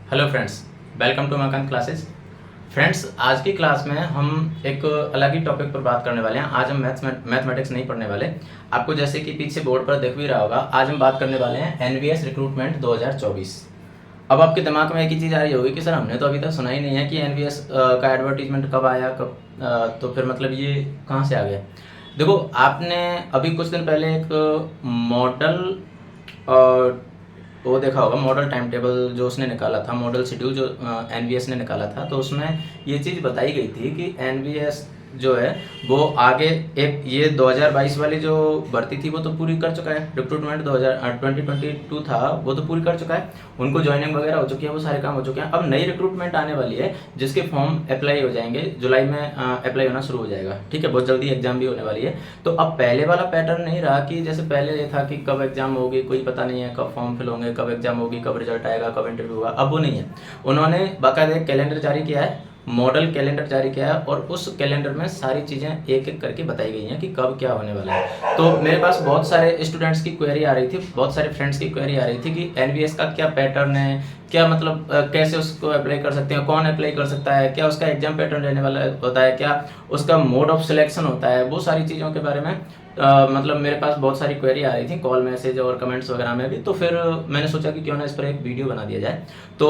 Hello friends, welcome to मकान classes. Friends, आज की क्लास में हम एक अलग ही टॉपिक पर बात करने वाले हैं। आज हम मैथमेटिक्स नहीं पढ़ने वाले। आपको जैसे कि पीछे बोर्ड पर दिख भी रहा होगा, आज हम बात करने वाले हैं एनवीएस रिक्रूटमेंट 2024। अब आपके दिमाग में एक ही चीज़ आ रही होगी कि सर हमने तो अभी तक सुना ही नहीं है कि एनवीएस का एडवर्टीजमेंट कब आया, कब तो फिर मतलब ये कहाँ से आ गया। देखो, आपने अभी कुछ दिन पहले एक मॉडल वो देखा होगा, मॉडल टाइम टेबल जो उसने निकाला था, मॉडल शेड्यूल जो एनवीएस ने निकाला था, तो उसमें ये चीज़ बताई गई थी कि एनवीएस जो है वो आगे एक ये 2022 वाली जो भर्ती थी वो तो पूरी कर चुका है। रिक्रूटमेंट 2022 था, वो तो पूरी कर चुका है। उनको ज्वाइनिंग वगैरह हो चुकी है, वो सारे काम हो चुके हैं। अब नई रिक्रूटमेंट आने वाली है जिसके फॉर्म अप्लाई हो जाएंगे, जुलाई में अप्लाई होना शुरू हो जाएगा। ठीक है, बहुत जल्दी एग्जाम भी होने वाली है। तो अब पहले वाला पैटर्न नहीं रहा कि जैसे पहले ये था कि कब एग्जाम होगी कोई पता नहीं है, कब फॉर्म फिल होंगे, कब एग्जाम होगी, कब रिजल्ट आएगा, कब इंटरव्यू होगा। अब वो नहीं है। उन्होंने बाकायदा एक कैलेंडर जारी किया है, मॉडल कैलेंडर जारी किया है, और उस कैलेंडर में सारी चीज़ें एक एक करके बताई गई हैं कि कब क्या होने वाला है। तो मेरे पास बहुत सारे स्टूडेंट्स की क्वेरी आ रही थी, बहुत सारे फ्रेंड्स की क्वेरी आ रही थी कि एनवीएस का क्या पैटर्न है, क्या मतलब कैसे उसको अप्लाई कर सकते हैं, कौन अप्लाई कर सकता है, क्या उसका एग्जाम पैटर्न रहने वाला होता है, क्या उसका मोड ऑफ सिलेक्शन होता है, वो सारी चीज़ों के बारे में मतलब मेरे पास बहुत सारी क्वेरी आ रही थी, कॉल मैसेज और कमेंट्स वगैरह में भी। तो फिर मैंने सोचा कि क्यों ना इस पर एक वीडियो बना दिया जाए। तो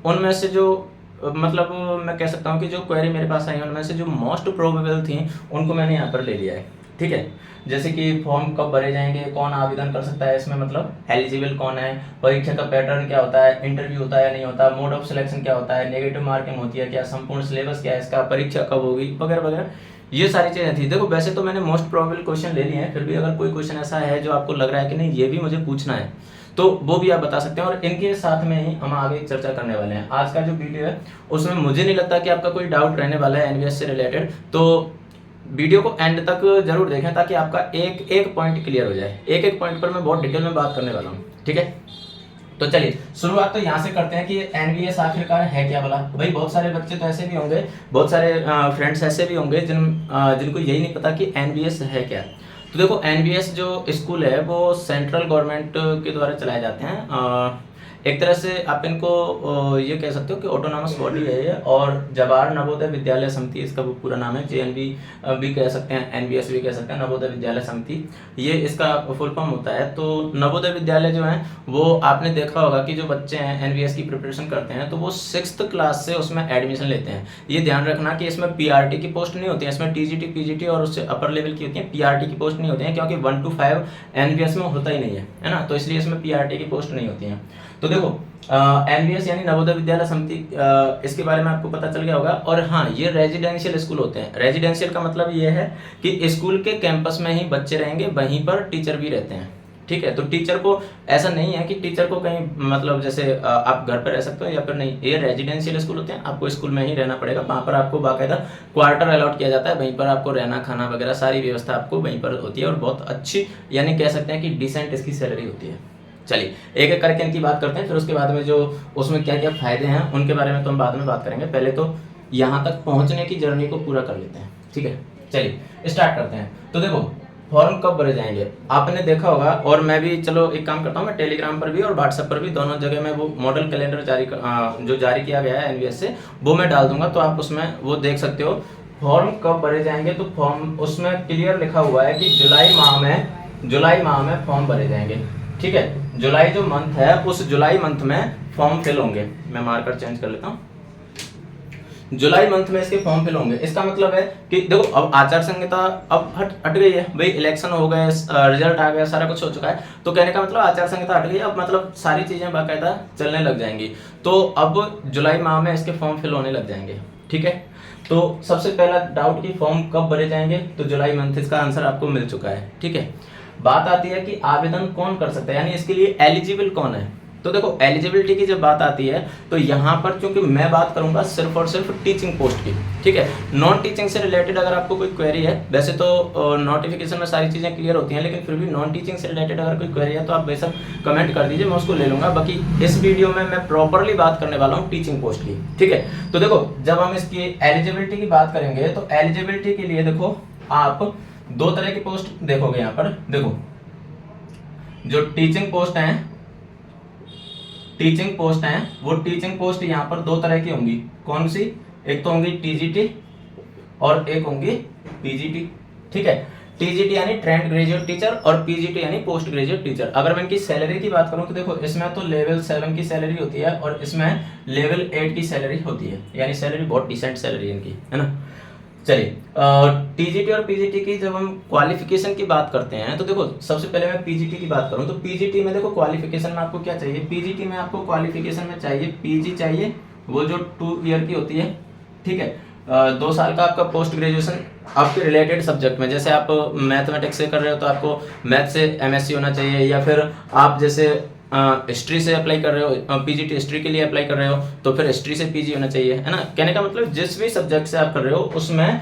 उनमें से जो मतलब मैं कह सकता हूँ कि जो क्वेरी मेरे पास आई उनमें से जो मोस्ट प्रोबेबल थी उनको मैंने यहाँ पर ले लिया है। ठीक है, जैसे कि फॉर्म कब भरे जाएंगे, कौन आवेदन कर सकता है इसमें, मतलब एलिजिबल कौन है, परीक्षा का पैटर्न क्या होता है, इंटरव्यू होता है या नहीं होता, मोड ऑफ सिलेक्शन क्या होता है, नेगेटिव मार्किंग होती है क्या, संपूर्ण सिलेबस क्या है इसका, परीक्षा कब होगी, वगैरह वगैरह, ये सारी चीज़ें थी। देखो, वैसे तो मैंने मोस्ट प्रोबेबल क्वेश्चन ले लिए हैं, फिर भी अगर कोई क्वेश्चन ऐसा है जो आपको लग रहा है कि नहीं ये भी मुझे पूछना है, तो वो भी आप बता सकते हैं। और इनके साथ में ही हम आगे चर्चा करने वाले हैं। आज का जो वीडियो है उसमें मुझे नहीं लगता कि आपका कोई डाउट रहने वाला है एनवीएस से रिलेटेड। तो वीडियो को एंड तक जरूर देखें ताकि आपका एक एक पॉइंट क्लियर हो जाए। एक एक पॉइंट पर मैं बहुत डिटेल में बात करने वाला हूँ। ठीक है, तो चलिए शुरुआत तो यहाँ से करते हैं कि एनवीएस आखिरकार है क्या भला। भाई, बहुत सारे बच्चे तो ऐसे भी होंगे, बहुत सारे फ्रेंड्स ऐसे भी होंगे जिनको यही नहीं पता कि एनवीएस है क्या। तो देखो, एनवीएस जो स्कूल है वो सेंट्रल गवर्नमेंट के द्वारा चलाए जाते हैं। एक तरह से आप इनको ये कह सकते हो कि ऑटोनॉमस बॉडी है ये। और जवाहर नवोदय विद्यालय समिति इसका वो पूरा नाम है। जेएनवी भी कह सकते हैं, एनवीएस भी कह सकते हैं, नवोदय विद्यालय समिति, ये इसका फुल फॉर्म होता है। तो नवोदय विद्यालय जो है वो आपने देखा होगा कि जो बच्चे हैं एनवीएस की प्रिपरेशन करते हैं तो वो 6th क्लास से उसमें एडमिशन लेते हैं। ये ध्यान रखना कि इसमें पीआरटी की पोस्ट नहीं होती है, इसमें टीजीटी पीजीटी और उससे अपर लेवल की होती है, पीआरटी की पोस्ट नहीं होती है, क्योंकि 1 to 5 एनवीएस में होता ही नहीं है ना, तो इसलिए इसमें पीआरटी की पोस्ट नहीं होती है। तो देखो, एनवीएस यानी नवोदय विद्यालय समिति, इसके बारे में आपको पता चल गया होगा। और हाँ, ये रेजिडेंशियल स्कूल होते हैं। रेजिडेंशियल का मतलब ये है कि स्कूल के कैंपस में ही बच्चे रहेंगे, वहीं पर टीचर भी रहते हैं। ठीक है, तो टीचर को ऐसा नहीं है कि टीचर को कहीं मतलब जैसे आप घर पर रह सकते हो या फिर नहीं, ये रेजिडेंशियल स्कूल होते हैं, आपको स्कूल में ही रहना पड़ेगा। वहाँ पर आपको बाकायदा क्वार्टर अलॉट किया जाता है, वहीं पर आपको रहना खाना वगैरह सारी व्यवस्था आपको वहीं पर होती है, और बहुत अच्छी यानी कह सकते हैं कि डिसेंट इसकी सैलरी होती है। चलिए एक एक करके इनकी बात करते हैं, फिर उसके बाद में जो उसमें क्या क्या फायदे हैं उनके बारे में तो हम बाद में बात करेंगे। पहले तो यहाँ तक पहुँचने की जर्नी को पूरा कर लेते हैं। ठीक है, चलिए स्टार्ट करते हैं। तो देखो, फॉर्म कब भरे जाएंगे आपने देखा होगा, और मैं भी चलो एक काम करता हूँ, मैं टेलीग्राम पर भी और व्हाट्सएप पर भी दोनों जगह में वो मॉडल कैलेंडर जो जारी किया गया है एनवीएस से, वो मैं डाल दूंगा, तो आप उसमें वो देख सकते हो फॉर्म कब भरे जाएंगे। तो फॉर्म उसमें क्लियर लिखा हुआ है कि जुलाई माह में फॉर्म भरे जाएंगे। ठीक है, जुलाई जो मंथ है उस जुलाई मंथ में फॉर्म फिल होंगे। मैं मार्कर चेंज कर लेता हूँ, जुलाई मंथ में इसके फॉर्म फिल होंगे। इसका मतलब है कि देखो, अब आचार संहिता अब हट गई है भाई, इलेक्शन हो गए, रिजल्ट आ गया, सारा कुछ हो चुका है, तो कहने का मतलब आचार संहिता हट गई है, अब मतलब सारी चीजें बाकायदा चलने लग जाएंगी। तो अब जुलाई माह में इसके फॉर्म फिल होने लग जाएंगे। ठीक है, तो सबसे पहला डाउट कि फॉर्म कब भरे जाएंगे, तो जुलाई मंथ, इसका आंसर आपको मिल चुका है। ठीक है, बात आती है कि आवेदन कौन कर सकता है, यानी इसके लिए एलिजिबल कौन है। तो देखो, एलिजिबिलिटी की जब बात आती है तो यहाँ पर चूंकि मैं बात करूंगा सिर्फ और सिर्फ टीचिंग पोस्ट की। ठीक है, नॉन टीचिंग से रिलेटेड अगर आपको कोई क्वेरी है, वैसे तो नोटिफिकेशन में सारी चीज़ें क्लियर होती हैं, लेकिन फिर भी नॉन टीचिंग से रिलेटेड अगर कोई क्वेरी है तो आप बेशक कमेंट कर दीजिए, मैं उसको ले लूंगा। बाकी इस वीडियो में मैं प्रॉपरली बात करने वाला हूँ टीचिंग पोस्ट की। ठीक है, तो देखो, जब हम इसकी एलिजिबिलिटी की बात करेंगे तो एलिजिबिलिटी के लिए देखो, आप दो तरह की पोस्ट देखोगे। यहाँ पर देखो, जो टीचिंग पोस्ट हैं टीचिंग पोस्ट हैं, वो टीचिंग पोस्ट यहाँ पर दो तरह की होंगी। कौन सी? एक तो होंगी टीजीटी और एक होंगी पीजीटी। ठीक है, टीजीटी यानी ट्रेंड ग्रेजुएट टीचर और पीजीटी यानी पोस्ट ग्रेजुएट टीचर। अगर मैं इनकी सैलरी की बात करूं तो देखो, इसमें तो लेवल 7 की सैलरी होती है और इसमें लेवल 8 की सैलरी होती है, यानी सैलरी बहुत डिसेंट सैलरी इनकी, है ना। चलिए, टीजीटी और पीजीटी की जब हम क्वालिफिकेशन की बात करते हैं तो देखो, सबसे पहले मैं पीजीटी की बात करूं तो पीजीटी में देखो क्वालिफिकेशन में आपको क्या चाहिए? पीजीटी में आपको क्वालिफिकेशन में चाहिए पीजी चाहिए, वो जो 2 ईयर की होती है। ठीक है, 2 साल का आपका पोस्ट ग्रेजुएशन आपके रिलेटेड सब्जेक्ट में, जैसे आप मैथमेटिक्स से कर रहे हो तो आपको मैथ से एमएससी होना चाहिए, या फिर आप जैसे हिस्ट्री से अप्लाई कर रहे हो, पीजीटी हिस्ट्री के लिए अप्लाई कर रहे हो तो फिर हिस्ट्री से पीजी होना चाहिए, है ना। कहने का मतलब जिस भी सब्जेक्ट से आप कर रहे हो उसमें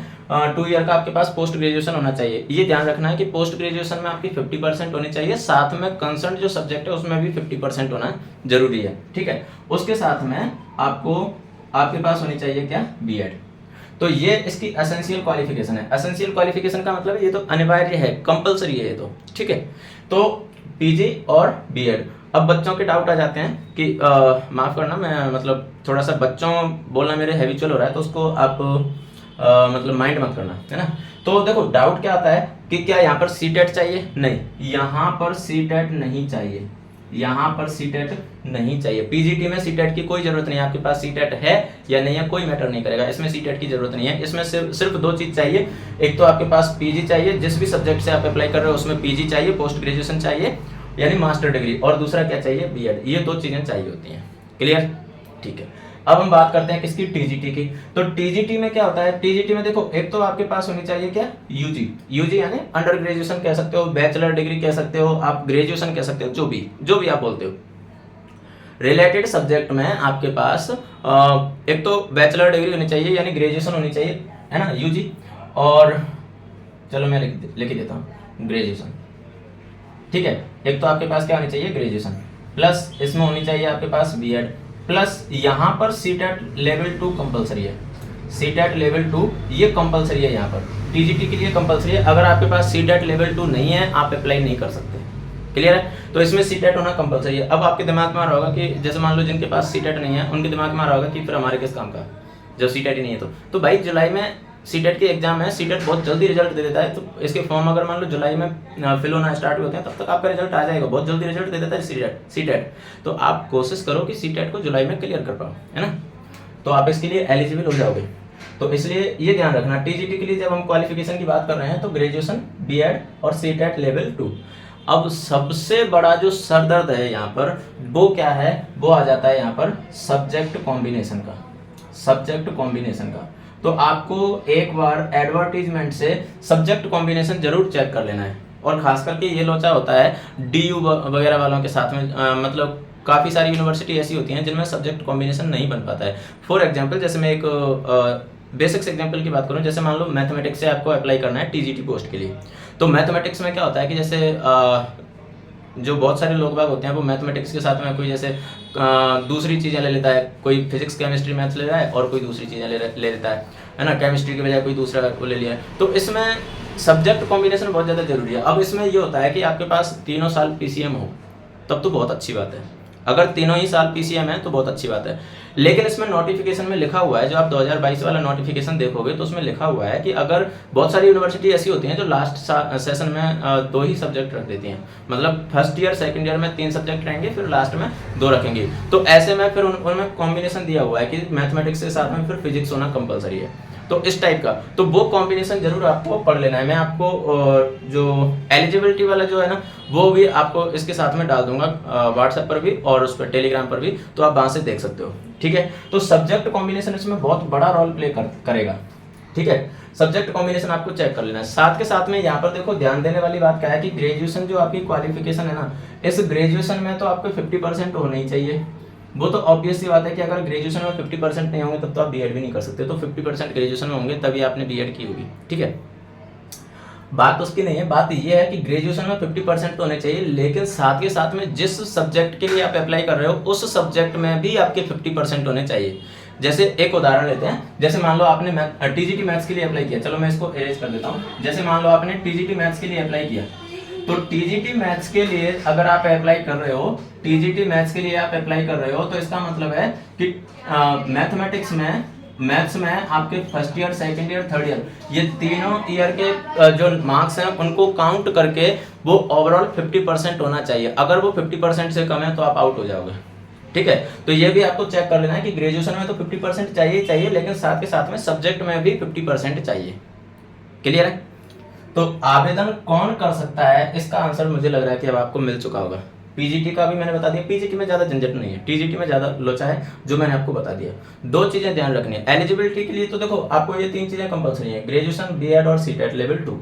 2 ईयर का आपके पास पोस्ट ग्रेजुएशन होना चाहिए। ये ध्यान रखना है कि पोस्ट ग्रेजुएशन में आपकी 50% होनी चाहिए, साथ में कंसर्न जो सब्जेक्ट है उसमें भी 50% होना जरूरी है। ठीक है, उसके साथ में आपके पास होनी चाहिए क्या? बीएड। तो ये इसकी एसेंशियल क्वालिफिकेशन है। एसेंशियल क्वालिफिकेशन का मतलब ये तो अनिवार्य है, कंपलसरी है ये तो। ठीक है, तो पीजी और बीएड। अब बच्चों के डाउट आ जाते हैं कि माफ करना, मैं मतलब थोड़ा सा बच्चों बोलना मेरे हैबिचुअल हो रहा है तो उसको आप मतलब माइंड मत करना, है ना। तो देखो, डाउट क्या आता है कि क्या यहाँ पर सीटेट चाहिए? नहीं, यहाँ पर सीटेट नहीं चाहिए, यहाँ पर सीटेट नहीं चाहिए। पीजीटी में सीटेट की कोई जरूरत नहीं है। आपके पास सीटेट है या नहीं है कोई मैटर नहीं करेगा, इसमें सीटेट की जरूरत नहीं है। इसमें सिर्फ 2 चीज चाहिए, एक तो आपके पास पीजी चाहिए, जिस भी सब्जेक्ट से आप अप्लाई कर रहे हो उसमें पीजी चाहिए, पोस्ट ग्रेजुएशन चाहिए यानी मास्टर डिग्री, और दूसरा क्या चाहिए? बीएड। ये 2 चीजें चाहिए होती हैं। क्लियर? ठीक है, अब हम बात करते हैं किसकी? टीजीटी की। तो टीजीटी में क्या होता है? टीजीटी में देखो, एक तो आपके पास होनी चाहिए क्या? यूजी। यूजी यानी अंडर ग्रेजुएशन कह सकते हो, बैचलर डिग्री कह सकते हो, आप ग्रेजुएशन कह सकते हो, जो भी आप बोलते हो। रिलेटेड सब्जेक्ट में आपके पास एक तो बैचलर डिग्री होनी चाहिए यानी ग्रेजुएशन होनी चाहिए, है ना, यूजी। और चलो मैं लिख ही देता हूँ ग्रेजुएशन। ठीक है, एक तो आपके पास क्या होनी चाहिए? ग्रेजुएशन, प्लस इसमें होनी चाहिए आपके पास बीएड, प्लस यहाँ पर सीटेट लेवल 2 कंपलसरी है। सीटेट लेवल 2 ये कंपलसरी है, यहाँ पर टीजीटी के लिए कंपलसरी है। अगर आपके पास सीटेट लेवल 2 नहीं है आप अप्लाई नहीं कर सकते। क्लियर है? तो इसमें सीटेट होना कंपलसरी है। अब आपके दिमाग में आ रहा होगा कि जैसे मान लो जिनके पास सीटेट नहीं है उनके दिमाग में आ रहा होगा कि फिर हमारे किस काम का, जब सीटेट ही नहीं है तो भाई जुलाई में सीटेट के एग्जाम है, सीटेट बहुत जल्दी रिजल्ट दे देता है। तो इसके फॉर्म अगर मान लो जुलाई में फिल होना स्टार्ट होते हैं तब तक आपका रिजल्ट आ जाएगा, बहुत जल्दी रिजल्ट दे देता है सीटेट। तो आप कोशिश करो कि सीटेट को जुलाई में क्लियर कर पाओ, है ना, तो आप इसके लिए एलिजिबल हो जाओगे। तो इसलिए ये ध्यान रखना, टीजीटी के लिए जब हम क्वालिफिकेशन की बात कर रहे हैं तो ग्रेजुएशन, बीएड और सीटेट लेवल 2। अब सबसे बड़ा जो सरदर्द है यहाँ पर वो क्या है? वो आ जाता है यहाँ पर सब्जेक्ट कॉम्बिनेशन का। सब्जेक्ट कॉम्बिनेशन का तो आपको एक बार एडवर्टीजमेंट से सब्जेक्ट कॉम्बिनेशन जरूर चेक कर लेना है। और खास करके ये लोचा होता है डीयू वगैरह वालों के साथ में, मतलब काफ़ी सारी यूनिवर्सिटी ऐसी होती हैं जिनमें सब्जेक्ट कॉम्बिनेशन नहीं बन पाता है। फॉर एग्जांपल, जैसे मैं एक बेसिक्स एग्जांपल की बात करूं, जैसे मान लो मैथमेटिक्स से आपको अप्लाई करना है टीजीटी पोस्ट के लिए, तो मैथमेटिक्स में क्या होता है कि जैसे जो बहुत सारे लोग बाग होते हैं वो मैथमेटिक्स के साथ में कोई जैसे दूसरी चीज़ें ले लेता है, कोई फिजिक्स केमिस्ट्री मैथ्स ले रहा है और कोई दूसरी चीज़ें ले लेता है ना, केमिस्ट्री के बजाय कोई दूसरा को ले लिया है। तो इसमें सब्जेक्ट कॉम्बिनेशन बहुत ज़्यादा जरूरी है। अब इसमें ये होता है कि आपके पास 3 साल पीसीएम हो तब तो बहुत अच्छी बात है, अगर 3 ही साल पीसीएम है तो बहुत अच्छी बात है। लेकिन इसमें नोटिफिकेशन में लिखा हुआ है, जो आप 2022 वाला नोटिफिकेशन देखोगे तो उसमें लिखा हुआ है कि अगर बहुत सारी यूनिवर्सिटी ऐसी होती हैं जो लास्ट सेशन में 2 ही सब्जेक्ट रख देती हैं, मतलब फर्स्ट ईयर सेकंड ईयर में 3 सब्जेक्ट रहेंगे फिर लास्ट में 2 रखेंगे। तो ऐसे में फिर उनमें कॉम्बिनेशन दिया हुआ है कि मैथमेटिक्स के साथ में फिर फिजिक्स होना कंपलसरी है, तो इस टाइप का। तो वो कॉम्बिनेशन जरूर आपको पढ़ लेना है। मैं आपको जो एलिजिबिलिटी वाला जो है ना वो भी आपको इसके साथ में डाल दूंगा व्हाट्सएप पर भी और उस पर टेलीग्राम पर भी, तो आप वहां से देख सकते हो। ठीक है, तो सब्जेक्ट कॉम्बिनेशन इसमें बहुत बड़ा रोल प्ले करेगा। ठीक है, सब्जेक्ट कॉम्बिनेशन आपको चेक कर लेना है। साथ के साथ में यहाँ पर देखो ध्यान देने वाली बात क्या है कि ग्रेजुएशन जो आपकी क्वालिफिकेशन है ना, इस ग्रेजुएशन में तो आपको 50% होना ही चाहिए। वो तो ऑब्वियस सी बात है कि अगर ग्रेजुएशन में 50% नहीं होंगे तब तो आप बीएड भी नहीं कर सकते, तो 50% ग्रेजुएशन में होंगे तभी आपने बीएड की होगी। ठीक है, बात उसकी नहीं है, बात ये है कि ग्रेजुएशन में 50% तो होने चाहिए, लेकिन साथ के साथ में जिस सब्जेक्ट के लिए आप अप्लाई कर रहे हो उस सब्जेक्ट में भी आपके 50% होने चाहिए। जैसे एक उदाहरण लेते हैं, जैसे मान लो आपने टीजीटी मैथ्स के लिए अप्लाई किया, चलो मैं इसको एरेज कर देता हूँ। जैसे मान लो आपने टीजीटी मैथ्स के लिए अप्लाई किया, तो टीजीटी मैथ्स के लिए अगर आप अप्लाई कर रहे हो, टीजीटी मैथ्स के लिए आप अप्लाई कर रहे हो, तो इसका मतलब है कि मैथमेटिक्स में, मैथ्स में आपके first year, second year, third year, ये तीनों ईयर के जो मार्क्स हैं उनको काउंट करके वो ओवरऑल 50% होना चाहिए। अगर वो 50% से कम है तो आप आउट हो जाओगे। ठीक है, तो ये भी आपको चेक कर लेना है कि ग्रेजुएशन में तो 50% चाहिए, लेकिन साथ के साथ में सब्जेक्ट में भी 50% चाहिए। क्लियर है? तो आवेदन कौन कर सकता है, इसका आंसर मुझे लग रहा है कि अब आपको मिल चुका होगा। पीजीटी का भी मैंने बता दिया, पीजीटी में ज़्यादा झंझट नहीं है, टीजीटी में ज़्यादा लोचा है, जो मैंने आपको बता दिया। दो चीज़ें ध्यान रखनी है एलिजिबिलिटी के लिए। तो देखो आपको ये तीन चीज़ें कंपलसरी है, ग्रेजुएशन, बीएड और सीटेट लेवल 2,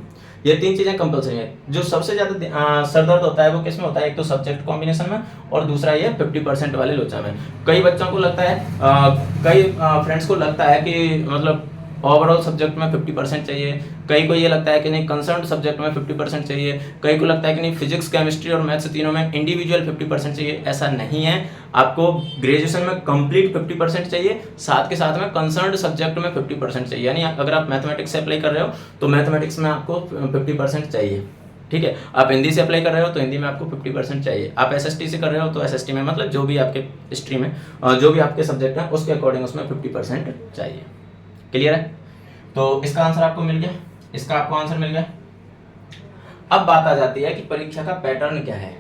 ये तीन चीज़ें कंपलसरी है। जो सबसे ज़्यादा सरदर्द होता है वो किस में होता है, एक तो सब्जेक्ट कॉम्बिनेशन में, और दूसरा ये 50% वाले लोचा में। कई बच्चों को लगता है, कई फ्रेंड्स को लगता है कि मतलब ओवरऑल सब्जेक्ट में 50% चाहिए, कई को ये लगता है कि नहीं कंसर्न सब्जेक्ट में 50% चाहिए, कई को लगता है कि नहीं फिजिक्स, केमिस्ट्री और मैथ्स तीनों में इंडिविजुअल 50% चाहिए। ऐसा नहीं है, आपको ग्रेजुएशन में कंप्लीट 50% चाहिए, साथ के साथ में कंसर्न सब्जेक्ट में 50% चाहिए। यानी अगर आप मैथमेटिक्स से अप्लाई कर रहे हो तो मैथमेटिक्स में आपको 50% चाहिए। ठीक है, आप हिंदी से अप्लाई कर रहे हो तो हिंदी में आपको 50% चाहिए, आप एसएसटी से कर रहे हो तो एसएसटी में, मतलब जो भी आपके स्ट्रीम है, जो भी आपके सब्जेक्ट हैं उसके अकॉर्डिंग उसमें 50% चाहिए। क्लियर है? तो इसका आंसर आपको मिल गया, इसका आपको आंसर मिल गया। अब बात आ जाती है कि परीक्षा का पैटर्न क्या है।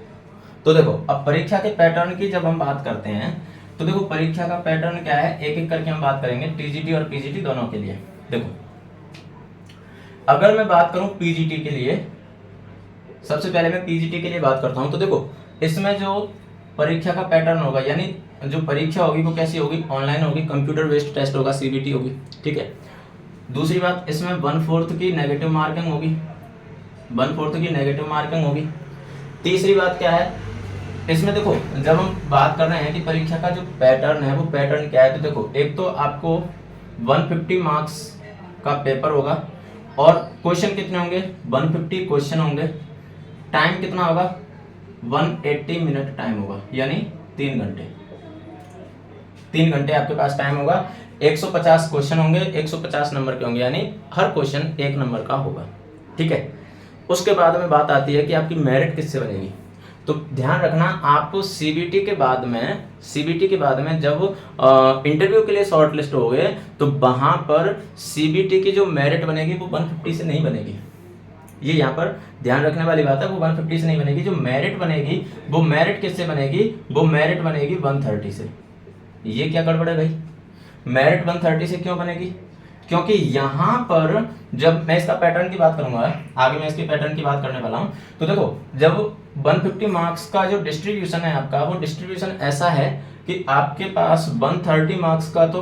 तो देखो अब परीक्षा के पैटर्न की जब हम बात करते हैं तो देखो परीक्षा का पैटर्न क्या है, एक एक करके हम बात करेंगे टीजीटी और पीजीटी दोनों के लिए। देखो अगर मैं बात करूं पीजीटी के लिए, सबसे पहले मैं पीजीटी के लिए बात करता हूं। तो देखो इसमें जो परीक्षा का पैटर्न होगा, यानी जो परीक्षा होगी वो कैसी होगी, ऑनलाइन होगी, कंप्यूटर बेस्ड टेस्ट होगा, सीबीटी होगी। ठीक है, दूसरी बात इसमें 1/4 की नेगेटिव मार्किंग होगी, 1/4 की नेगेटिव मार्किंग होगी। तीसरी बात क्या है, इसमें देखो जब हम बात कर रहे हैं कि परीक्षा का जो पैटर्न है वो पैटर्न क्या है, तो देखो एक तो आपको 150 मार्क्स का पेपर होगा और क्वेश्चन कितने होंगे, 150 क्वेश्चन होंगे। टाइम कितना होगा, 180 मिनट टाइम होगा, यानी 3 घंटे। 3 घंटे आपके पास टाइम होगा। 150 क्वेश्चन होंगे, 150 नंबर के होंगे, यानी हर क्वेश्चन 1 नंबर का होगा। ठीक है, उसके बाद में बात आती है कि आपकी मेरिट किससे बनेगी। तो ध्यान रखना, आप सीबीटी के बाद में जब इंटरव्यू के लिए शॉर्ट लिस्ट हो गए तो वहां पर सीबीटी की जो मेरिट बनेगी वो 150 से नहीं बनेगी। ये यहाँ पर ध्यान रखने वाली बात है, वो 150 से नहीं बनेगी। जो मेरिट बनेगी वो मेरिट किससे बनेगी, वो मेरिट बनेगी 130 से। ये क्या गड़बड़ है भाई, मेरिट 130 से क्यों बनेगी, क्योंकि यहाँ पर जब मैं इसका पैटर्न की बात करूंगा, आगे मैं इसके पैटर्न की बात करने वाला हूँ। तो देखो जब 150 मार्क्स का जो डिस्ट्रीब्यूशन है आपका, वो डिस्ट्रीब्यूशन ऐसा है कि आपके पास 130 मार्क्स का तो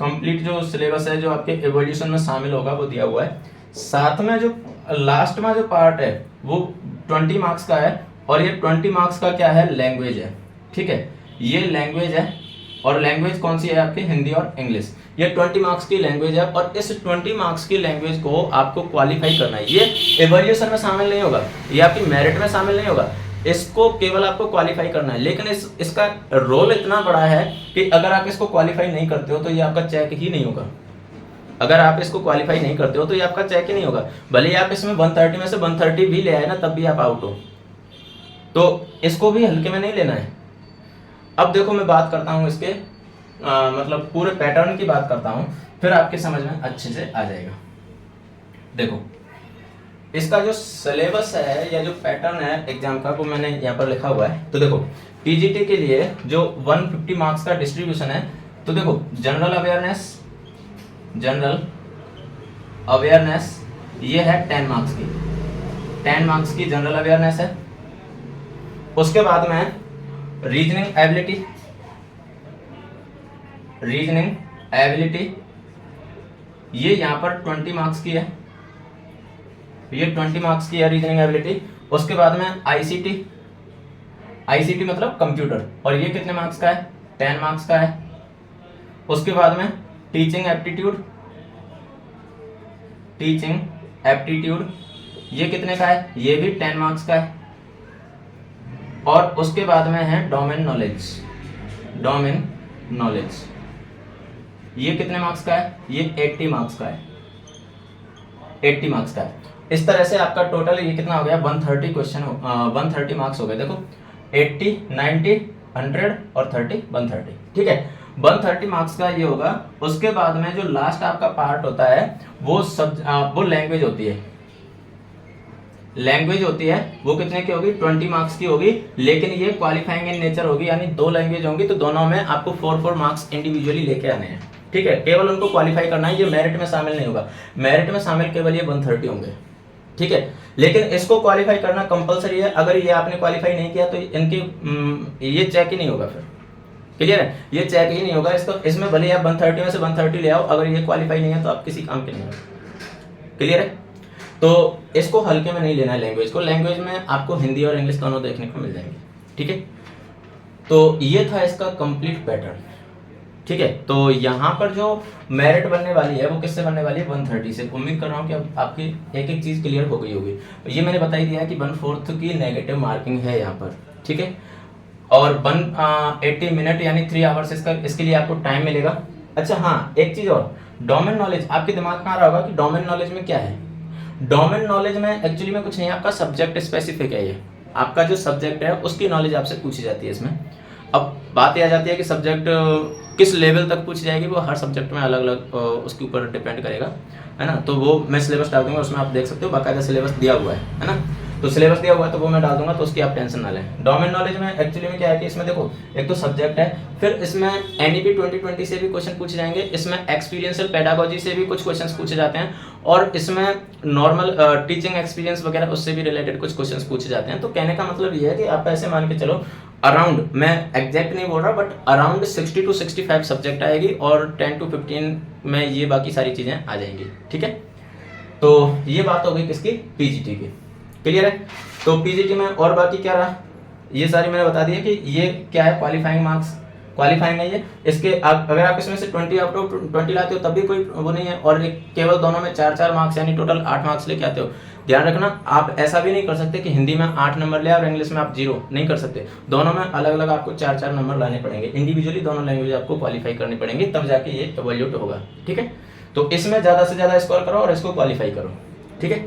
कंप्लीट जो सिलेबस है जो आपके एवोल्यूशन में शामिल होगा वो दिया हुआ है। साथ में जो लास्ट में जो पार्ट है वो 20 मार्क्स का है, और ये 20 मार्क्स का क्या है, लैंग्वेज है। ठीक है, ये लैंग्वेज है, और लैंग्वेज कौन सी है आपकी, हिंदी और इंग्लिश। ये 20 मार्क्स की लैंग्वेज है, और इस 20 मार्क्स की लैंग्वेज को आपको क्वालिफाई करना है। ये एवोल्यूशन में शामिल नहीं होगा, ये आपकी मेरिट में शामिल नहीं होगा, इसको केवल आपको क्वालिफाई करना है। लेकिन इसका रोल इतना बड़ा है कि अगर आप इसको क्वालिफाई नहीं करते हो तो ये आपका चेक ही नहीं होगा। अगर आप इसको क्वालिफाई नहीं करते हो तो ये आपका चेक ही नहीं होगा। भले ही आप इसमें 130 में से 130 भी ले आए ना, तब भी आप आउट हो। तो इसको भी हल्के में नहीं लेना है। अब देखो मैं बात करता हूँ इसके मतलब पूरे पैटर्न की बात करता हूँ, फिर आपके समझ में अच्छे से आ जाएगा। देखो इसका जो सिलेबस है या जो पैटर्न है एग्जाम का, वो मैंने यहाँ पर लिखा हुआ है। तो देखो पीजीटी के लिए जो 150 मार्क्स का डिस्ट्रीब्यूशन है, तो देखो जनरल अवेयरनेस ये है 10 मार्क्स की, 10 मार्क्स की जनरल अवेयरनेस है। उसके बाद में रीजनिंग एबिलिटी ये यहाँ पर 20 मार्क्स की है, ये 20 मार्क्स की है रीजनिंग एबिलिटी। उसके बाद में आईसीटी मतलब कंप्यूटर, और ये कितने मार्क्स का है, 10 मार्क्स का है। उसके बाद में टीचिंग एप्टीट्यूड ये कितने का है, ये भी 10 मार्क्स का है। और उसके बाद में है डोमेन नॉलेज ये कितने मार्क्स का है, ये 80 मार्क्स का है, 80 मार्क्स का है। इस तरह से आपका टोटल ये कितना हो गया, 130 क्वेश्चन 130 मार्क्स हो गए। देखो 80, 90, 100 और 30, 130, ठीक है। 130 मार्क्स का ये होगा। उसके बाद में जो लास्ट आपका पार्ट होता है वो लैंग्वेज होती है। लैंग्वेज होती है वो कितने की होगी, 20 मार्क्स की होगी, लेकिन ये क्वालिफाइंग इन नेचर होगी, यानी 2 लैंग्वेज होंगी तो दोनों में आपको 4 मार्क्स इंडिविजुअली लेके आने हैं, ठीक है। केवल उनको क्वालिफाई करना है, ये मेरिट में शामिल नहीं होगा। मेरिट में शामिल केवल ये 130 होंगे, ठीक है। लेकिन इसको क्वालिफाई करना कंपलसरी है। अगर ये आपने क्वालिफाई नहीं किया तो इनकी ये चेक ही नहीं होगा, फिर क्लियर है, ये चेक ही नहीं होगा। इसमें भले आप 130 में से 130 ले आओ, अगर ये क्वालिफाई नहीं है तो आप किसी काम के नहीं हो, क्लियर है। तो इसको हल्के में नहीं लेना है लैंग्वेज को। लैंग्वेज में आपको हिंदी और इंग्लिश दोनों देखने को मिल जाएंगे, ठीक है। तो ये था इसका कंप्लीट पैटर्न, ठीक है। तो यहाँ पर जो मेरिट बनने वाली है वो किससे बनने वाली है, 130 से। उम्मीद कर रहा हूँ कि अब आपकी एक एक चीज़ क्लियर हो गई होगी। ये मैंने बता ही दिया कि 1/4 की नेगेटिव मार्किंग है यहाँ पर, ठीक है। और 180 मिनट यानी 3 आवर्स इसके लिए आपको टाइम मिलेगा। अच्छा हाँ, एक चीज़ और, डोमेन नॉलेज आपके दिमाग में आ रहा होगा कि डोमेन नॉलेज में क्या है। डोमेन नॉलेज में एक्चुअली में कुछ नहीं, आपका सब्जेक्ट स्पेसिफिक है। ये आपका जो सब्जेक्ट है उसकी नॉलेज आपसे पूछी जाती है इसमें। अब बात यह आ जाती है कि सब्जेक्ट किस लेवल तक पूछी जाएगी, वो हर सब्जेक्ट में अलग अलग उसके ऊपर डिपेंड करेगा, है ना। तो वो मैं सिलेबस डाल दूंगा, उसमें आप देख सकते हो, बाकायदा सिलेबस दिया हुआ है ना। तो सिलेबस दिया हुआ है तो वो मैं डाल दूंगा, तो उसकी आप टेंशन ना लें। डोमेन नॉलेज में एक्चुअली में क्या है कि इसमें देखो, एक तो सब्जेक्ट है, फिर इसमें एनईपी 2020 से भी क्वेश्चन पूछे जाएंगे, इसमें एक्सपीरियंशियल पेडागोजी से भी कुछ क्वेश्चन पूछे जाते हैं, और इसमें नॉर्मल टीचिंग एक्सपीरियंस वगैरह उससे भी रिलेटेड कुछ क्वेश्चन पूछे जाते हैं। तो कहने का मतलब ये है कि आप ऐसे मान के चलो, अराउंड, मैं एग्जैक्ट नहीं बोल रहा, बट अराउंड 60 to 65 सब्जेक्ट आएगी, और 10 to 15 में ये बाकी सारी चीज़ें आ जाएंगी, ठीक है। तो ये बात हो गई किसकी, पीजीटी की, क्लियर है। तो पीजीटी में और बाकी क्या रहा, ये सारी मैंने बता दिया कि ये क्या है, क्वालिफाइंग मार्क्स। क्वालिफाइंग नहीं है इसके, अगर आप इसमें से 20 आउट ऑफ 20 लाते हो तब भी कोई वो नहीं है, और केवल दोनों में 4 मार्क्स यानी टोटल 8 मार्क्स लेके आते हो। ध्यान रखना, आप ऐसा भी नहीं कर सकते कि हिंदी में 8 नंबर ले और इंग्लिश में आप 0 नहीं कर सकते। दोनों में अलग अलग आपको 4 नंबर लाने पड़ेंगे, इंडिविजुअली दोनों लैंग्वेज आपको क्वालिफाई करनी पड़ेंगे, तब जाके ये इवैल्यूएट होगा, ठीक है। तो इसमें ज़्यादा से ज़्यादा स्कोर करो और इसको क्वालिफाई करो, ठीक है।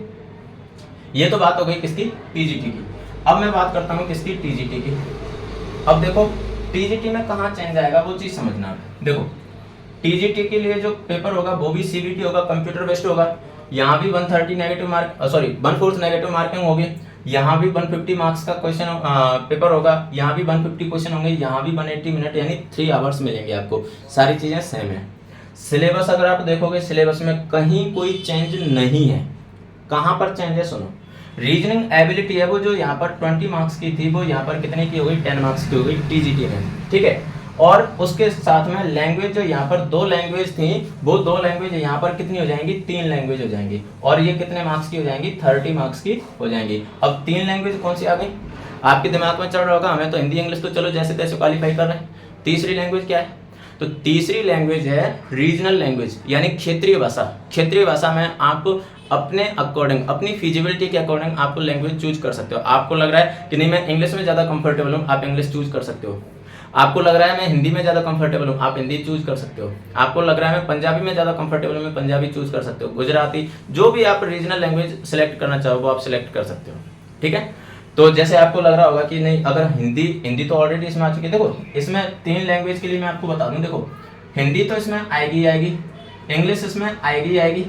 ये तो बात हो गई किसकी, पीजीटी की। अब मैं बात करता हूँ किसकी, टीजीटी की। अब देखो टीजीटी में कहाँ चेंज आएगा वो चीज़ समझना है। देखो टीजीटी के लिए जो पेपर होगा वो भी सीबीटी होगा, कंप्यूटर बेस्ड होगा। यहाँ भी 130 negative mark, sorry 1/4 negative marking होगी। यहाँ भी 150 मार्क्स का क्वेश्चन पेपर होगा, यहाँ भी 150 क्वेश्चन होंगे, यहाँ भी 180 मिनट यानी 3 आवर्स मिलेंगे आपको। सारी चीज़ें सेम है। सिलेबस अगर आप देखोगे, सिलेबस में कहीं कोई चेंज नहीं है। कहाँ पर चेंज है सुनो, रीजनिंग एबिलिटी है वो जो यहाँ पर 20 मार्क्स की थी, वो यहाँ पर कितने की हो गई, 10 मार्क्स की हो गई टीजीटी में, ठीक है। और उसके साथ में लैंग्वेज जो यहाँ पर 2 लैंग्वेज थी, वो 2 लैंग्वेज यहाँ पर कितनी हो जाएंगी, 3 लैंग्वेज हो जाएंगी, और ये कितने मार्क्स की हो जाएंगी, 30 मार्क्स की हो जाएंगी। अब 3 लैंग्वेज कौन सी आ गई, आपके दिमाग में चल रहा होगा, हमें तो हिंदी इंग्लिश तो चलो जैसे तैसे क्वालिफाई कर रहे हैं, तीसरी लैंग्वेज क्या है, तो तीसरी लैंग्वेज है रीजनल लैंग्वेज, यानी क्षेत्रीय भाषा। क्षेत्रीय भाषा में आप अपने अकॉर्डिंग, अपनी फिजिबिलिटी के अकॉर्डिंग आपको लैंग्वेज चूज कर सकते हो। आपको लग रहा है कि नहीं मैं इंग्लिश में ज़्यादा कंफर्टेबल हूँ, आप इंग्लिश चूज कर सकते हो। आपको लग रहा है मैं हिंदी में ज़्यादा कंफर्टेबल हूँ, आप हिंदी चूज कर सकते हो। आपको लग रहा है मैं पंजाबी में ज़्यादा कंफर्टेबल हूँ, मैं पंजाबी चूज कर सकते हो। गुजराती, जो भी आप रीजनल लैंग्वेज सेलेक्ट करना चाहो वो आप सिलेक्ट कर सकते हो, ठीक है। तो जैसे आपको लग रहा होगा कि नहीं, अगर हिंदी तो ऑलरेडी इसमें आ चुकी है। देखो इसमें 3 लैंग्वेज के लिए मैं आपको बता दूं, देखो हिंदी तो इसमें आएगी आएगी, इंग्लिश इसमें आएगी आएगी।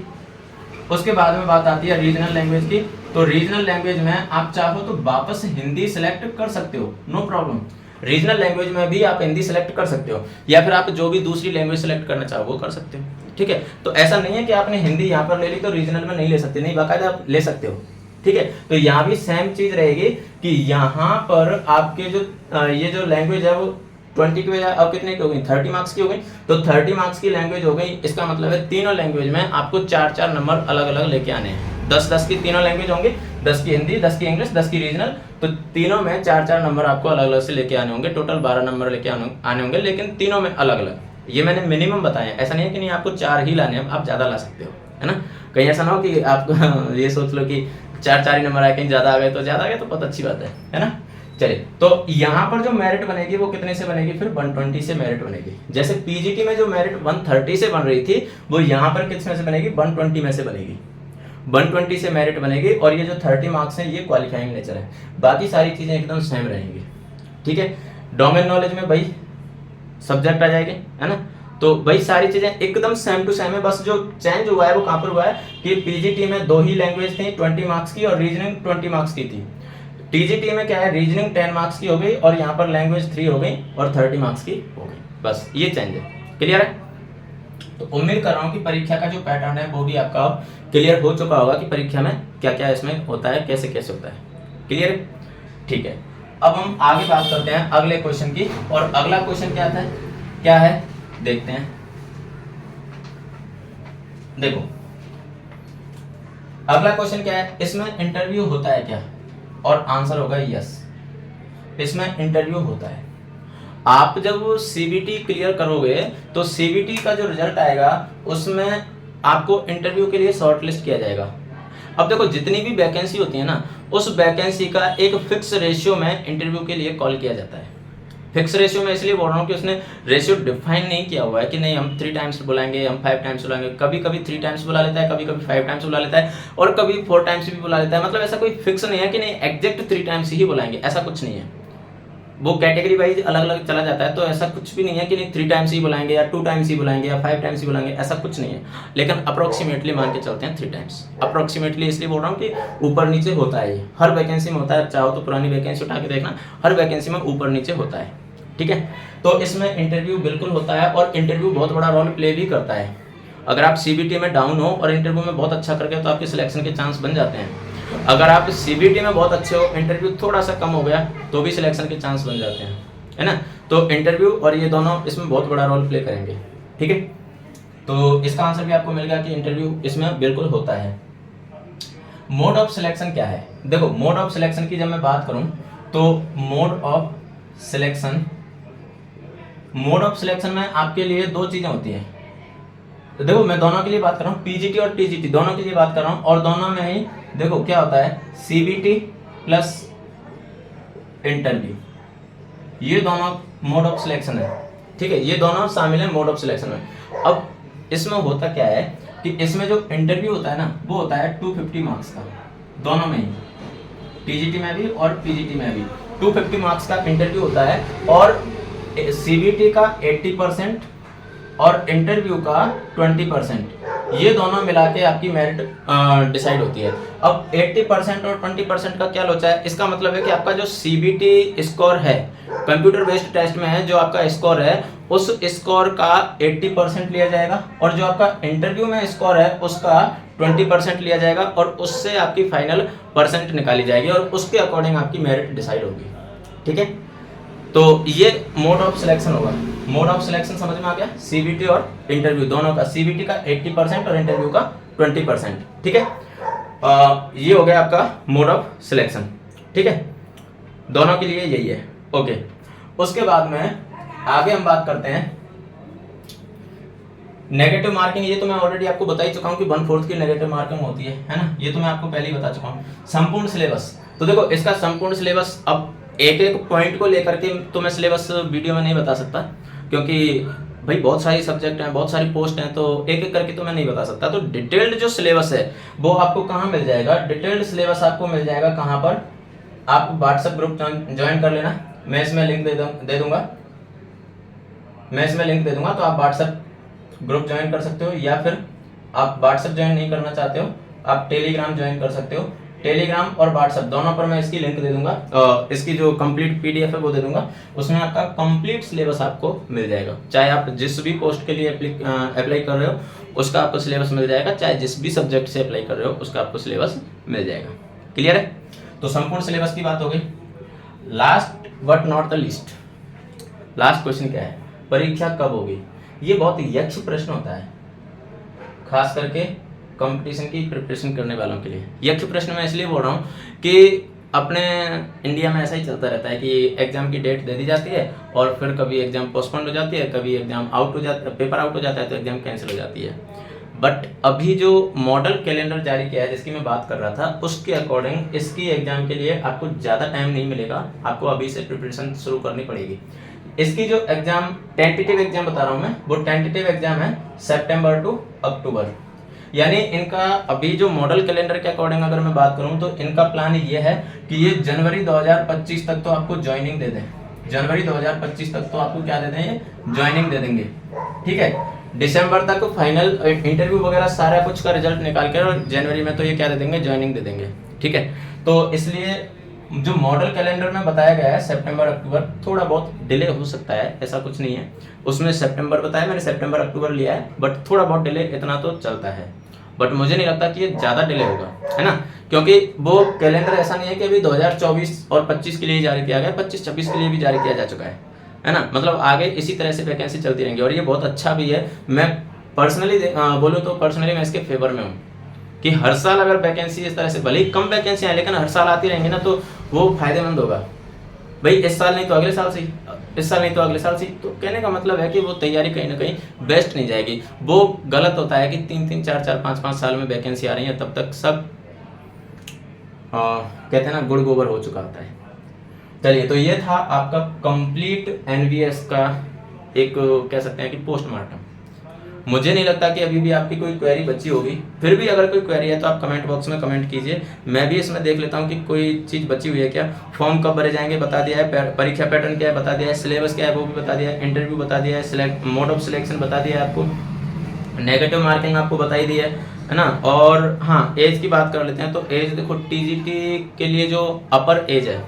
उसके बाद में बात आती है रीजनल लैंग्वेज की। तो रीजनल लैंग्वेज में आप चाहो तो वापस हिंदी सेलेक्ट कर सकते हो, नो प्रॉब्लम। रीजनल लैंग्वेज में भी आप हिंदी सेलेक्ट कर सकते हो, या फिर आप जो भी दूसरी लैंग्वेज सेलेक्ट करना चाहो वो कर सकते हो, ठीक है। तो ऐसा नहीं है कि आपने हिंदी यहाँ पर ले ली तो रीजनल में नहीं ले सकते, नहीं, बाकायदा आप ले सकते हो, ठीक है। तो यहाँ भी सेम चीज रहेगी कि यहाँ पर आपके जो ये जो लैंग्वेज है वो 20 की बजाय अब कितने की हो गई, 30 मार्क्स की हो गई। तो 30 मार्क्स की लैंग्वेज हो गई, इसका मतलब है तीनों लैंग्वेज में आपको 4 नंबर अलग अलग लेके आने हैं। 10 की तीनों लैंग्वेज होंगे, 10 की हिंदी, 10 की इंग्लिश, 10 की रीजनल। तो तीनों में 4 नंबर आपको अलग अलग से लेके आने होंगे, टोटल 12 नंबर लेके आने होंगे, लेकिन तीनों में अलग अलग। ये मैंने मिनिमम बताया, ऐसा नहीं है कि नहीं आपको 4 ही लाने हैं, आप ज़्यादा ला सकते हो, है ना। कहीं ऐसा ना हो कि आप ये सोच लो कि 4 ही नंबर आए, कहीं ज़्यादा आ गए तो ज़्यादा आ गए तो बहुत अच्छी बात है ना। चलिए, तो यहाँ पर जो मेरिट बनेगी वो कितने से बनेगी, फिर 120 से मेरिट बनेगी। जैसे पीजीटी में जो मेरिट 130 से बन रही थी, वो यहाँ पर किस में से बनेगी, 120 में से बनेगी। 120 से मेरिट बनेगी और ये जो 30 मार्क्स हैं ये क्वालिफाइंग नेचर है, बाकी सारी चीज़ें एकदम सेम रहेंगी। ठीक है, डोमेन नॉलेज में भाई सब्जेक्ट आ जाएंगे, है ना, तो भाई सारी चीजें एकदम सेम टू सेम है। बस जो चेंज हुआ है वो कहाँ पर हुआ है कि पीजीटी में 2 ही लैंग्वेज थी 20 मार्क्स की और रीजनिंग 20 मार्क्स की थी। टीजीटी में क्या है, रीजनिंग 10 मार्क्स की हो गई और यहाँ पर लैंग्वेज 3 हो गई और 30 मार्क्स की हो गई, बस ये चेंज है। क्लियर है? तो उम्मीद कर रहा हूँ कि परीक्षा का जो पैटर्न है वो भी आपका क्लियर हो चुका होगा कि परीक्षा में क्या क्या इसमें होता है, कैसे कैसे होता है। क्लियर है? ठीक है, अब हम आगे बात करते हैं अगले क्वेश्चन की। और अगला क्वेश्चन क्या है देखते हैं। देखो अगला क्वेश्चन क्या है, इसमें इंटरव्यू होता है क्या, और आंसर होगा यस, इसमें इंटरव्यू होता है। आप जब सीबीटी क्लियर करोगे तो सीबीटी का जो रिजल्ट आएगा उसमें आपको इंटरव्यू के लिए शॉर्टलिस्ट किया जाएगा। अब देखो जितनी भी वैकेंसी होती है ना, उस वैकेंसी का एक फिक्स रेशियो में इंटरव्यू के लिए कॉल किया जाता है। फिक्स रेशियो में इसलिए बोल रहा हूँ कि उसने रेशियो डिफाइन नहीं किया हुआ है कि नहीं हम 3 टाइम्स बुलाएंगे, हम 5 टाइम्स बुलाएंगे। कभी कभी 3 टाइम्स बुला लेता है, कभी कभी 5 टाइम्स बुला लेता है और कभी 4 टाइम्स भी बुला लेता है। मतलब ऐसा कोई फिक्स नहीं है कि नहीं एग्जैक्ट 3 टाइम्स ही बुलाएंगे, ऐसा कुछ नहीं है। वो कैटेगरी वाइज अलग अलग चला जाता है, तो ऐसा कुछ भी नहीं है कि नहीं 3 टाइम्स ही बुलाएंगे या 2 टाइम्स ही बुलाएंगे या 5 टाइम्स ही बुलाएंगे, ऐसा कुछ नहीं है। लेकिन अप्रोक्सीमेटली मान के चलते हैं 3 टाइम्स। अप्रोक्सीमेटली इसलिए बोल रहा हूँ कि ऊपर नीचे होता है, हर वैकेंसी में होता है। चाहो तो पुरानी वैकेंसी उठा के देखना, हर वैकेंसी में ऊपर नीचे होता है। ठीक है, तो इसमें इंटरव्यू बिल्कुल होता है और इंटरव्यू बहुत बड़ा रोल प्ले भी करता है। अगर आप सीबीटी में डाउन हो और इंटरव्यू में बहुत अच्छा करके तो आपके सिलेक्शन के चांस बन जाते हैं। अगर आप सीबीटी में बहुत अच्छे हो, इंटरव्यू थोड़ा सा कम हो गया तो भी सिलेक्शन के चांस बन जाते हैं, है ना। तो इंटरव्यू और ये दोनों इसमें बहुत बड़ा रोल प्ले करेंगे। ठीक है, तो इसका आंसर भी आपको मिल गया कि इंटरव्यू इसमें बिल्कुल होता है। मोड ऑफ सिलेक्शन क्या है? देखो मोड ऑफ सिलेक्शन की जब मैं बात करूं तो मोड ऑफ सिलेक्शन में आपके लिए 2 चीजें होती हैं। तो देखो मैं दोनों के लिए बात कर रहा हूँ, पीजीटी और टीजीटी दोनों के लिए बात कर रहा हूँ। और दोनों में ही देखो क्या होता है, सीबीटी प्लस इंटरव्यू, ये दोनों मोड ऑफ सिलेक्शन है। ठीक है, ये दोनों शामिल है मोड ऑफ सिलेक्शन में। अब इसमें होता क्या है कि इसमें जो इंटरव्यू होता है ना, वो होता है 250 मार्क्स का, दोनों में ही, टीजीटी में भी और पीजीटी में भी 250 मार्क्स का इंटरव्यू होता है। और सीबीटी का 80% और इंटरव्यू का 20%, ये दोनों मिला के आपकी मेरिट डिसाइड होती है। अब 80% और 20% का क्या लोचा है, इसका मतलब है कि आपका जो सीबीटी स्कोर है, कंप्यूटर बेस्ड टेस्ट में है, जो आपका स्कोर है उस स्कोर का 80% लिया जाएगा और जो आपका इंटरव्यू में स्कोर है उसका 20% लिया जाएगा और उससे आपकी फाइनल परसेंट निकाली जाएगी और उसके अकॉर्डिंग आपकी मेरिट डिसाइड होगी। ठीक है, तो ये मोड ऑफ सिलेक्शन होगा। मोड ऑफ सिलेक्शन समझ में आ गया, सीबीटी और इंटरव्यू दोनों का, सीबीटी का 80% और इंटरव्यू का 20%। ठीक है, ये हो गया आपका मोड ऑफ सिलेक्शन। ठीक है, दोनों के लिए यही है। ओके, उसके बाद में आगे हम बात करते हैं नेगेटिव मार्किंग। ये तो मैं ऑलरेडी आपको बता ही चुका हूँ कि 1/4 की नेगेटिव मार्किंग होती है ना, ये तो मैं आपको पहले ही बता चुका हूँ। संपूर्ण सिलेबस, तो देखो इसका संपूर्ण सिलेबस, अब एक एक पॉइंट को लेकर के तो मैं सिलेबस वीडियो में नहीं बता सकता क्योंकि भाई बहुत सारी सब्जेक्ट हैं, बहुत सारी पोस्ट हैं, तो एक एक करके तो मैं नहीं बता सकता। तो डिटेल्ड जो सिलेबस है वो आपको कहाँ मिल जाएगा, डिटेल्ड सिलेबस आपको मिल जाएगा कहाँ पर, आप व्हाट्सएप ग्रुप ज्वाइन कर लेना, मैं इसमें लिंक दे दूंगा, तो आप व्हाट्सएप ग्रुप ज्वाइन कर सकते हो, या फिर आप व्हाट्सएप ज्वाइन नहीं करना चाहते हो आप टेलीग्राम ज्वाइन कर सकते हो। टेलीग्राम और व्हाट्सएप दोनों पर मैं इसकी लिंक दे दूंगा, इसकी जो कंप्लीट पीडीएफ है वो दे दूंगा, उसमें आपका कंप्लीट सिलेबस आपको मिल जाएगा। चाहे आप जिस भी पोस्ट के लिए अप्लाई कर रहे हो उसका आपको सिलेबस मिल जाएगा, चाहे जिस भी सब्जेक्ट से अप्लाई कर रहे हो उसका आपको सिलेबस मिल जाएगा। क्लियर है? तो संपूर्ण सिलेबस की बात हो गई। Last but not the least, last question क्या है, परीक्षा कब होगी? ये बहुत यक्ष प्रश्न होता है, खास करके कंपटीशन की प्रिपरेशन करने वालों के लिए। यक्ष प्रश्न मैं इसलिए बोल रहा हूँ कि अपने इंडिया में ऐसा ही चलता रहता है कि एग्जाम की डेट दे दी जाती है और फिर कभी एग्जाम पोस्टपोन हो जाती है, कभी एग्जाम आउट हो जाता है, पेपर आउट हो जाता है तो एग्जाम कैंसिल हो जाती है। बट अभी जो मॉडल कैलेंडर जारी किया है जिसकी मैं बात कर रहा था, उसके अकॉर्डिंग इसकी एग्जाम के लिए आपको ज़्यादा टाइम नहीं मिलेगा, आपको अभी से प्रिपरेशन शुरू करनी पड़ेगी। इसकी जो एग्जाम टेंटेटिव एग्जाम बता रहा हूँ मैं, वो टेंटेटिव एग्जाम है सितंबर टू अक्टूबर। यानी इनका अभी जो मॉडल कैलेंडर के अकॉर्डिंग अगर मैं बात करूं तो इनका प्लान ये है कि ये जनवरी 2025 तक तो आपको ज्वाइनिंग दे दें। जनवरी 2025 तक तो आपको क्या दे दें, ज्वाइनिंग दे देंगे। ठीक है, दिसंबर तक फाइनल इंटरव्यू वगैरह सारा कुछ का रिजल्ट निकाल कर और जनवरी में तो ये क्या दे देंगे, ज्वाइनिंग दे देंगे। ठीक है, तो इसलिए जो मॉडल कैलेंडर में बताया गया है सितंबर अक्टूबर, थोड़ा बहुत डिले हो सकता है, ऐसा कुछ नहीं है। उसमें सितंबर बताया, मैंने सितंबर अक्टूबर लिया है, बट थोड़ा बहुत डिले इतना तो चलता है। बट मुझे नहीं लगता कि ये ज़्यादा डिले होगा, है ना, क्योंकि वो कैलेंडर ऐसा नहीं है कि अभी 2024 और 25 के लिए जारी किया गया, 25-26 के लिए भी जारी किया जा चुका है ना। मतलब आगे इसी तरह से वैकेंसी चलती रहेंगी और ये बहुत अच्छा भी है। मैं पर्सनली बोलूँ तो पर्सनली मैं इसके फेवर में हूँ कि हर साल अगर वैकेंसी इस तरह से, भले ही कम वैकेंसी आए लेकिन हर साल आती रहेंगी ना, तो वो फायदेमंद होगा। भाई इस साल नहीं तो अगले साल से, इस साल नहीं तो अगले साल से, तो कहने का मतलब है कि वो तैयारी कहीं ना कहीं बेस्ट नहीं जाएगी। वो गलत होता है कि 3-3, 4-4, 5-5 साल में वैकेंसी आ रही है, तब तक सब कहते हैं ना गुड़ गोबर हो चुका होता है। चलिए, तो ये था आपका कंप्लीट एनवीएस का एक कह सकते हैं कि पोस्टमार्टम। मुझे नहीं लगता कि अभी भी आपकी कोई क्वेरी बची होगी। फिर भी अगर कोई क्वेरी है तो आप कमेंट बॉक्स में कमेंट कीजिए, मैं भी इसमें देख लेता हूँ कि कोई चीज़ बची हुई है क्या। फॉर्म कब भरे जाएंगे बता दिया है, परीक्षा पैटर्न क्या है बता दिया है, सिलेबस क्या है वो भी बता दिया है, इंटरव्यू बता दिया है, मोड ऑफ सिलेक्शन बता दिया है आपको, नेगेटिव मार्किंग आपको बताई दी है ना। और हाँ, एज की बात कर लेते हैं। तो एज देखो, टीजीटी के लिए जो अपर एज है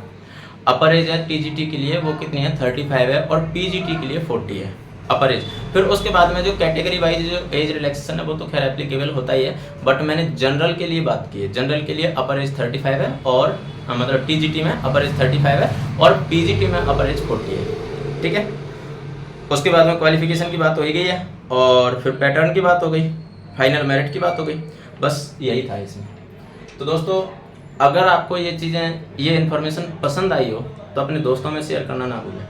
टीजीटी के लिए वो कितनी है, 35 है, और पीजीटी के लिए 40 है अपर एज। फिर उसके बाद में जो कैटेगरी वाइज जो एज रिलैक्सेशन है वो तो खैर एप्लीकेबल होता ही है, बट मैंने जनरल के लिए बात की है। जनरल के लिए अपर एज 35 है, और मतलब टीजीटी में अपर एज 35 है और पीजीटी में अपर एज 40 है। ठीक है, उसके बाद में क्वालिफिकेशन की बात हो ही गई है, और फिर पैटर्न की बात हो गई, फाइनल मेरिट की बात हो गई, बस यही था इसमें। तो दोस्तों, अगर आपको ये चीज़ें, ये इन्फॉर्मेशन पसंद आई हो तो अपने दोस्तों में शेयर करना ना भूलें।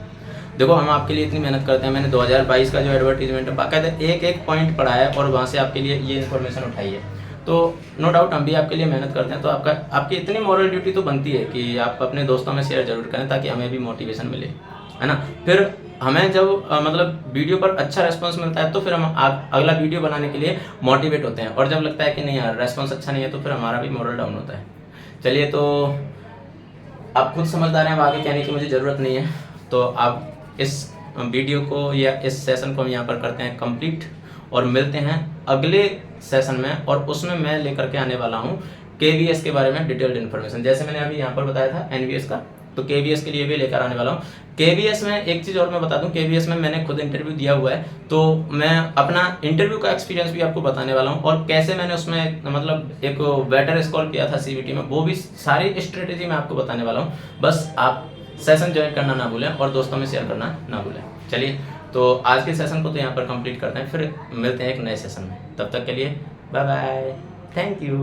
देखो, हम आपके लिए इतनी मेहनत करते हैं। मैंने 2022 का जो एडवर्टीजमेंट है बाकायदा एक पॉइंट पढ़ा है और वहाँ से आपके लिए ये इन्फॉर्मेशन उठाई है। तो नो डाउट हम भी आपके लिए मेहनत करते हैं, तो आपकी इतनी मॉरल ड्यूटी तो बनती है कि आप अपने दोस्तों में शेयर जरूर करें, ताकि हमें भी मोटिवेशन मिले, है ना। फिर हमें जब मतलब वीडियो पर अच्छा रेस्पॉन्स मिलता है तो फिर हम अगला वीडियो बनाने के लिए मोटिवेट होते हैं, और जब लगता है कि नहीं यार रेस्पॉन्स अच्छा नहीं है तो फिर हमारा भी मॉरल डाउन होता है। चलिए, तो आप खुद समझदार हैं, अब आगे कहने की मुझे ज़रूरत नहीं है। तो आप इस वीडियो को या इस सेशन को हम यहाँ पर करते हैं कंप्लीट, और मिलते हैं अगले सेशन में, और उसमें मैं लेकर के आने वाला हूँ केवीएस के बारे में डिटेल्ड इन्फॉर्मेशन। जैसे मैंने अभी यहाँ पर बताया था एनवीएस का, तो केवीएस के लिए भी लेकर आने वाला हूँ। केवीएस में एक चीज़ और मैं बता दूँ, केवीएस में मैंने खुद इंटरव्यू दिया हुआ है, तो मैं अपना इंटरव्यू का एक्सपीरियंस भी आपको बताने वाला हूँ, और कैसे मैंने उसमें मतलब एक बेटर स्कोर किया था सीवीटी में, वो भी सारी स्ट्रेटेजी मैं आपको बताने वाला हूँ। बस आप सेशन ज्वाइन करना ना भूलें और दोस्तों में शेयर करना ना भूलें। चलिए, तो आज के सेशन को तो यहाँ पर कंप्लीट करते हैं, फिर मिलते हैं एक नए सेशन में। तब तक के लिए बाय बाय, थैंक यू।